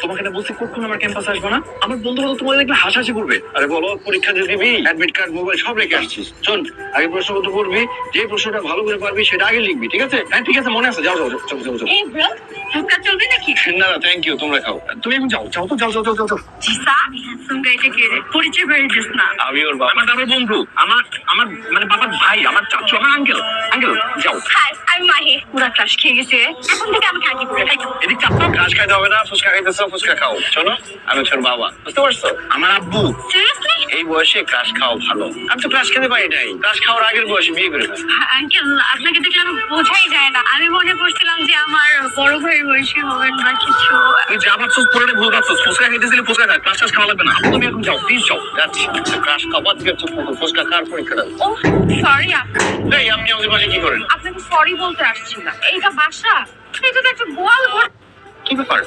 তোমাকে না বলছি কখন আমার ক্যাম্পাস আসবে না। আমার বন্ধু বান্ধব তোমাকে দেখলে হাসাহাসি করবে। আরে বলো পরীক্ষা দিয়ে দিবি, অ্যাডমিট কার্ড মোবাইল সব রেখে আসছিস। শোন, আগে প্রশ্নপত্র পড়বি, যে প্রশ্নটা ভালো করে পারবি সেটা আগে লিখবি, ঠিক আছে? হ্যাঁ ঠিক আছে, মনে আছে। যাও যাও যাও যাও যাও। এই ব্রো, ফুচকা চলবে নাকি? না না থ্যাংক ইউ, তোমরা খাও। তুমি এখন যাও যাও তো, যাও যাও যাও যাও। জিসা, সঙ্গে এটা কে রে? পরিচয় করে দিস না। আমি ওর বাবা, আমার দাদার বন্ধু, আমার আমার মানে বাবার ভাই, আমার চাচু, আমার আঙ্কেল। আঙ্কেল যাও। হাই, আমি মাহি। পুরা ক্লাস খেয়ে গেছে। এখন থেকে আমি খাকি করে খাই। এদিক চাপটা ঘাস খাইতে হবে না, ফুচকা খাইতেছ, ফুচকা খাও। শোনো, আমি হচ্ছে ওর বাবা, বুঝতে পারছো? আমার আব্বু। সিরিয়াসলি? এই বয়সে ক্রাশ খাওয়া ভালো। আমি তো ক্রাশ খেতে পারি নাই, ক্রাশ খাওয়ার আগের বয়সে বিয়ে করে ফেলছি। আঙ্কেল, আপনাকে দেখলে আমি বোঝাই যায় না। আমি মনে করছিলাম যে আমার বড় ভাইয়ের বয়সী হবেন বা কিছু। তুই যা ভাবছিস পুরোটা ভুল ভাবছিস। ফুচকা খাইতেছিলি, ফুচকা খা, ক্রাশ খাওয়া লাগবে না। তুমি এখন যাও, প্লিজ যাও। যাচ্ছি, ক্রাশ খাওয়া থেকে চুপ করো, ফুচকা খাওয়ার পরীক্ষা দাও। ও সরি আপু, এই আপনি আমাদের বাসায় কি করেন? আপনাকে সরি বলতে আসছিলাম। এইটা বাসা, এটা তো একটা গোয়াল ঘর। কি ব্যাপার?